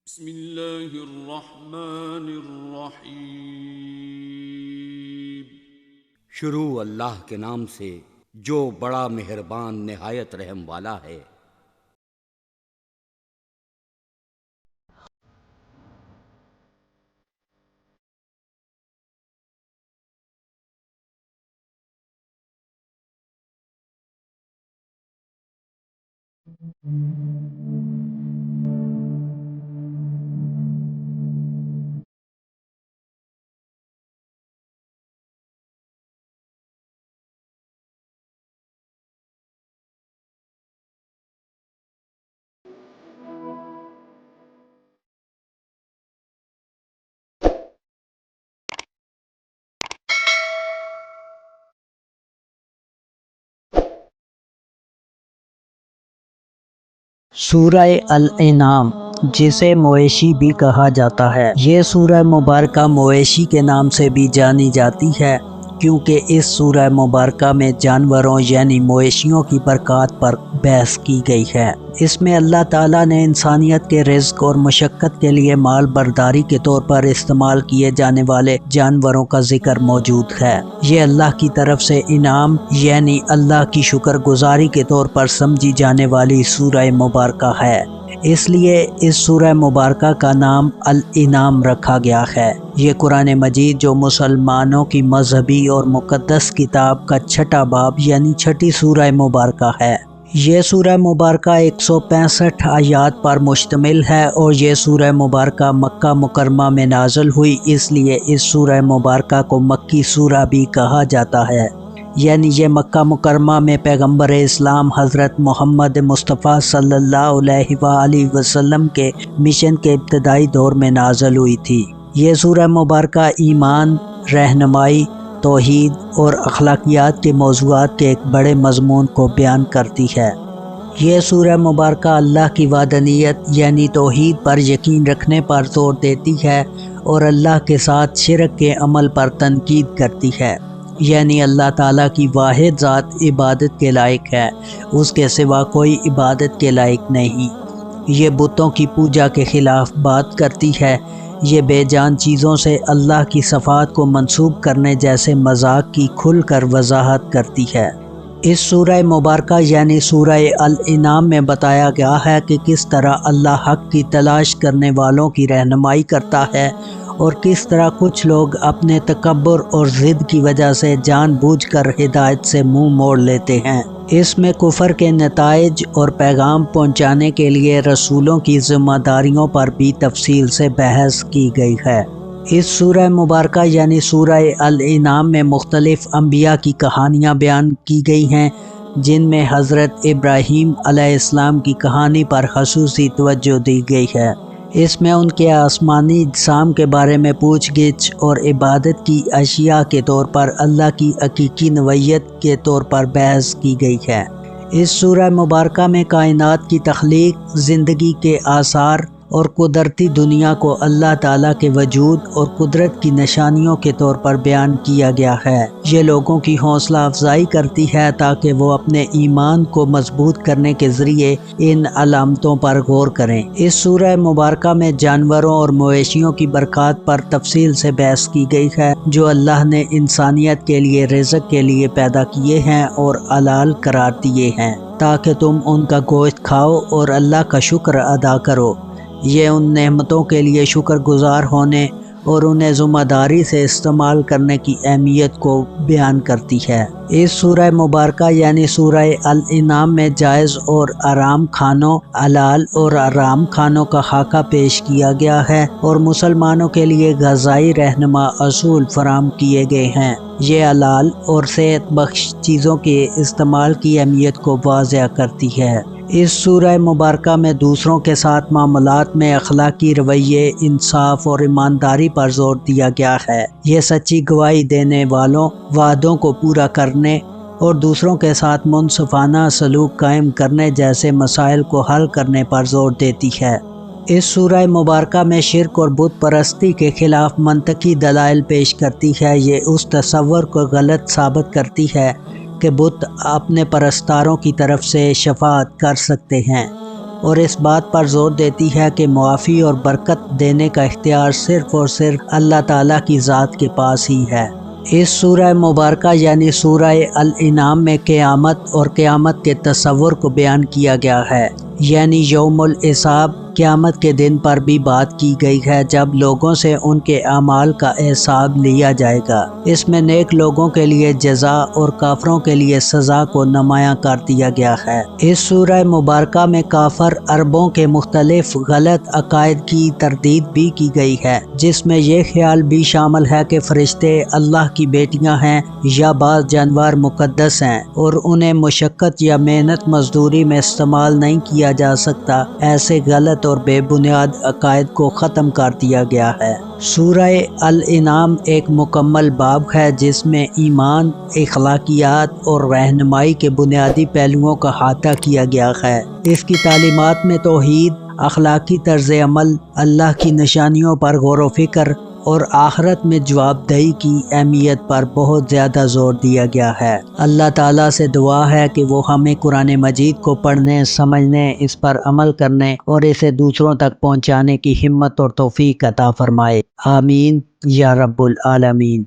بسم اللہ الرحمن الرحیم۔ شروع اللہ کے نام سے جو بڑا مہربان نہایت رحم والا ہے۔ سورہ الانعام جسے مویشی بھی کہا جاتا ہے، یہ سورہ مبارکہ مویشی کے نام سے بھی جانی جاتی ہے کیونکہ اس سورہ مبارکہ میں جانوروں یعنی مویشیوں کی برکات پر بحث کی گئی ہے۔ اس میں اللہ تعالیٰ نے انسانیت کے رزق اور مشقت کے لیے مال برداری کے طور پر استعمال کیے جانے والے جانوروں کا ذکر موجود ہے۔ یہ اللہ کی طرف سے انعام یعنی اللہ کی شکر گزاری کے طور پر سمجھی جانے والی سورہ مبارکہ ہے، اس لیے اس سورہ مبارکہ کا نام الانعام رکھا گیا ہے۔ یہ قرآن مجید جو مسلمانوں کی مذہبی اور مقدس کتاب کا چھٹا باب یعنی چھٹی سورہ مبارکہ ہے۔ یہ سورہ مبارکہ 165 آیات پر مشتمل ہے اور یہ سورہ مبارکہ مکہ مکرمہ میں نازل ہوئی، اس لیے اس سورہ مبارکہ کو مکی سورہ بھی کہا جاتا ہے، یعنی یہ مکہ مکرمہ میں پیغمبر اسلام حضرت محمد مصطفیٰ صلی اللہ علیہ وآلہ وسلم کے مشن کے ابتدائی دور میں نازل ہوئی تھی۔ یہ سورہ مبارکہ ایمان، رہنمائی، توحید اور اخلاقیات کے موضوعات کے ایک بڑے مضمون کو بیان کرتی ہے۔ یہ سورہ مبارکہ اللہ کی وحدانیت یعنی توحید پر یقین رکھنے پر زور دیتی ہے اور اللہ کے ساتھ شرک کے عمل پر تنقید کرتی ہے، یعنی اللہ تعالیٰ کی واحد ذات عبادت کے لائق ہے، اس کے سوا کوئی عبادت کے لائق نہیں۔ یہ بتوں کی پوجا کے خلاف بات کرتی ہے۔ یہ بے جان چیزوں سے اللہ کی صفات کو منسوب کرنے جیسے مذاق کی کھل کر وضاحت کرتی ہے۔ اس سورہ مبارکہ یعنی سورہ الانعام میں بتایا گیا ہے کہ کس طرح اللہ حق کی تلاش کرنے والوں کی رہنمائی کرتا ہے اور کس طرح کچھ لوگ اپنے تکبر اور ضد کی وجہ سے جان بوجھ کر ہدایت سے منہ موڑ لیتے ہیں۔ اس میں کفر کے نتائج اور پیغام پہنچانے کے لیے رسولوں کی ذمہ داریوں پر بھی تفصیل سے بحث کی گئی ہے۔ اس سورہ مبارکہ یعنی سورہ الانعام میں مختلف انبیاء کی کہانیاں بیان کی گئی ہیں، جن میں حضرت ابراہیم علیہ السلام کی کہانی پر خصوصی توجہ دی گئی ہے۔ اس میں ان کے آسمانی اجسام کے بارے میں پوچھ گچھ اور عبادت کی اشیاء کے طور پر اللہ کی حقیقی نوعیت کے طور پر بحث کی گئی ہے۔ اس سورہ مبارکہ میں کائنات کی تخلیق، زندگی کے آثار اور قدرتی دنیا کو اللہ تعالیٰ کے وجود اور قدرت کی نشانیوں کے طور پر بیان کیا گیا ہے۔ یہ لوگوں کی حوصلہ افزائی کرتی ہے تاکہ وہ اپنے ایمان کو مضبوط کرنے کے ذریعے ان علامتوں پر غور کریں۔ اس سورہ مبارکہ میں جانوروں اور مویشیوں کی برکات پر تفصیل سے بحث کی گئی ہے، جو اللہ نے انسانیت کے لیے رزق کے لیے پیدا کیے ہیں اور حلال قرار دیے ہیں تاکہ تم ان کا گوشت کھاؤ اور اللہ کا شکر ادا کرو۔ یہ ان نعمتوں کے لیے شکر گزار ہونے اور انہیں ذمہ داری سے استعمال کرنے کی اہمیت کو بیان کرتی ہے۔ اس سورہ مبارکہ یعنی سورہ الانعام میں جائز اور حرام کھانوں، حلال اور حرام کھانوں کا خاکہ پیش کیا گیا ہے اور مسلمانوں کے لیے غذائی رہنما اصول فراہم کیے گئے ہیں۔ یہ حلال اور صحت بخش چیزوں کے استعمال کی اہمیت کو واضح کرتی ہے۔ اس سورہ مبارکہ میں دوسروں کے ساتھ معاملات میں اخلاقی رویے، انصاف اور ایمانداری پر زور دیا گیا ہے۔ یہ سچی گواہی دینے والوں، وعدوں کو پورا کرنے اور دوسروں کے ساتھ منصفانہ سلوک قائم کرنے جیسے مسائل کو حل کرنے پر زور دیتی ہے۔ اس سورہ مبارکہ میں شرک اور بت پرستی کے خلاف منطقی دلائل پیش کرتی ہے۔ یہ اس تصور کو غلط ثابت کرتی ہے کہ بت اپنے پرستاروں کی طرف سے شفاعت کر سکتے ہیں اور اس بات پر زور دیتی ہے کہ معافی اور برکت دینے کا اختیار صرف اور صرف اللہ تعالیٰ کی ذات کے پاس ہی ہے۔ اس سورہ مبارکہ یعنی سورہ الانعام میں قیامت اور قیامت کے تصور کو بیان کیا گیا ہے، یعنی یوم الحساب، قیامت کے دن پر بھی بات کی گئی ہے جب لوگوں سے ان کے اعمال کا حساب لیا جائے گا۔ اس میں نیک لوگوں کے لیے جزا اور کافروں کے لیے سزا کو نمایاں کر دیا گیا ہے۔ اس سورہ مبارکہ میں کافر عربوں کے مختلف غلط عقائد کی تردید بھی کی گئی ہے، جس میں یہ خیال بھی شامل ہے کہ فرشتے اللہ کی بیٹیاں ہیں یا بعض جانور مقدس ہیں اور انہیں مشقت یا محنت مزدوری میں استعمال نہیں کیا جا سکتا۔ ایسے غلط اور بے بنیاد عقائد کو ختم کر دیا گیا ہے۔ سورہ الانعام ایک مکمل باب ہے جس میں ایمان، اخلاقیات اور رہنمائی کے بنیادی پہلوؤں کا احاطہ کیا گیا ہے۔ اس کی تعلیمات میں توحید، اخلاقی طرز عمل، اللہ کی نشانیوں پر غور و فکر اور آخرت میں جواب دہی کی اہمیت پر بہت زیادہ زور دیا گیا ہے۔ اللہ تعالیٰ سے دعا ہے کہ وہ ہمیں قرآن مجید کو پڑھنے، سمجھنے، اس پر عمل کرنے اور اسے دوسروں تک پہنچانے کی ہمت اور توفیق عطا فرمائے۔ آمین یا رب العالمین۔